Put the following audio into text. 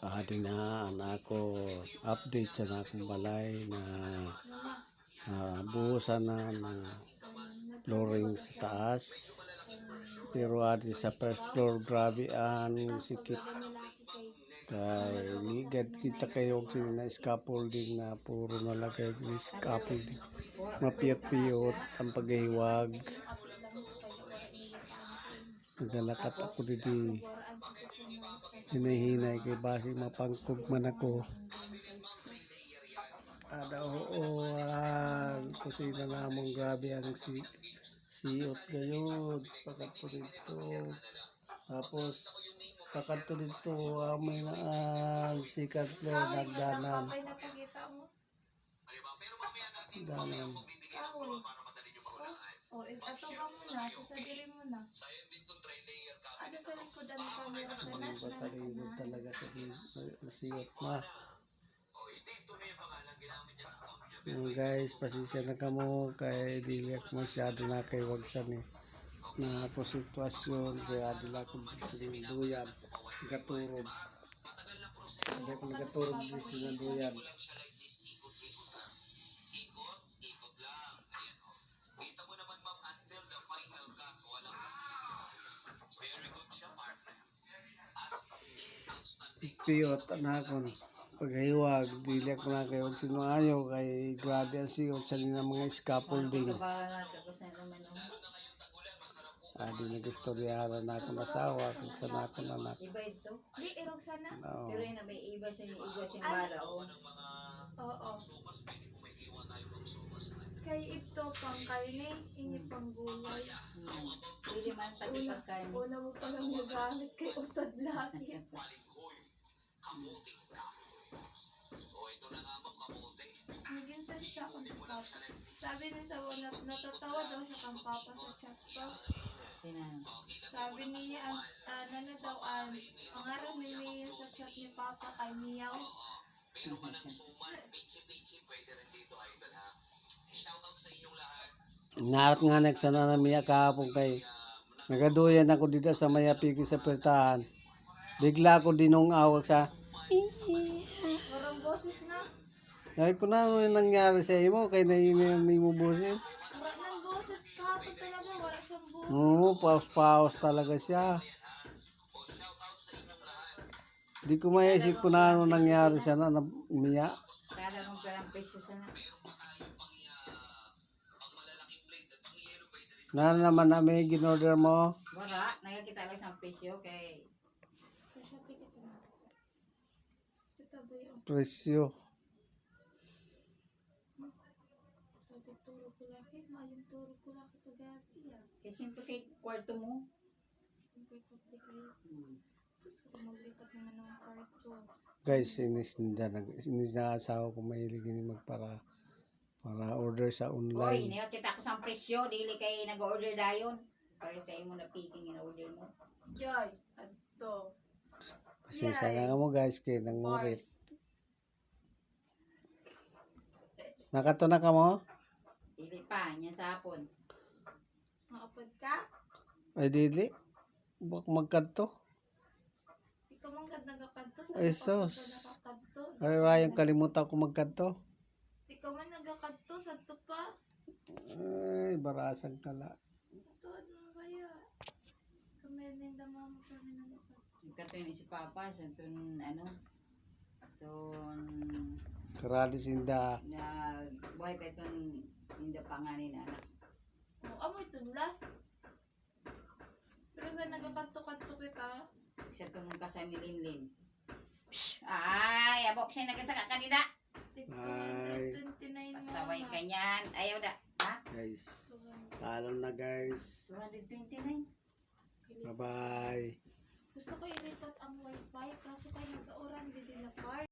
Adi na ako update sa akong balay na buhusan na ng flooring sa taas. Pero adi sa first floor grabe ang sikip kay ligad kita kayo na scaffolding na puro nalagay ng scaffolding. Mapiyot-piyot ang paghihiwag. Nagalakat ako dito. Hinahinay kay basi mapangkog man ako. Ada kusina namong grabe ang siot gayon pakat po dito. Tapos pakat po dito may na sikat na nagdanan. Danan. Ato ka muna, sasadiri mo na. Ano sa likod ang camera sa Batalibod talaga sa siot na. Guys, pasensya na kamo kay dili ako masyado na kay wagsan na ako sitwasyon kaya dila ko dising duyan gaturog. Hindi ko gaturog dising duyan. Piyot na ako paghiwag dili ako na kay sino ayaw kay grabe ang siot sa nila mga scaffolding. Adi nag-istoryahan na ako nasawa kung saan ako nanak. Iba ito? Di, irog sana. No. Pero yun na may iba siyang bala o. Oo. Kay ito pang karne, ini pang gulay. Pwede man pati pagkain. Una mo palang nagamit kay utod laki. Naginsan siya kung sa papa. Sabi niya sa una, natatawa daw siya kang papa sa chat ko. Sabi niya, ano daw, pangarap ni Mia sa chat ni papa kay Miyaw. Narat nga nagsana na miya kahapon kay nagaduyan ako dito sa mayapiki sa pertahan. Bigla ako dinong awag sa Warang boses na. ay kung ano yung nangyari sa imo kay nainin mo boses. Wala ng boses kahapon talaga, wala siyang boses. Oo, paus-paus talaga siya. Di ko maisip kung ano nangyari sa na miya. Kada mong perang presyo sana. Na naman na may ginorder mo. Wala, nagkita lang sa presyo kay Sa Shopee kita na. Ito ba yung Presyo. sabi turo ko laki? Mayong turo ko laki ito gabi yan. kasi siyempre kay kwarto mo. Siyempre kapli kayo. Tapos kung maglipat naman ng kwarto. Guys, inis na asawa ko mahilig ni magpara para order sa Oy, online. nagkita ko sa presyo, dili kay nag-order dayon. Pare sa imo na picking in-order mo. Joy, ato. Pasensya na mo guys kay nangurit. Nakato na ka mo? Dili pa, nya sa hapon. Maapod ka? Ay dili. Bak magkadto. Ikaw mong nagakadto. Ay sus. Nagakadto. Ay rayong kalimutan ko magkadto. Ikaw man nagakadto sa tupa. Ay barasan kala. Tuod mo kaya. Kamilinda mo kami nagakadto. Kato ni si Papa sa tun ano. Tun Karali sinda. na buhay pa itong hindi panganin anak. Amoy tudlas. Pero sa nagakadto-kadto kita. Isa itong kasay ni Linlin. Ay, abok siya nagasaka kanina. Ay. 29 na. Pasaway ka niyan. Ayaw da. Ha? Guys. Paalam na guys. 229. Bye bye. Gusto ko ilipat ang wifi kasi kaya nag-auran din na part.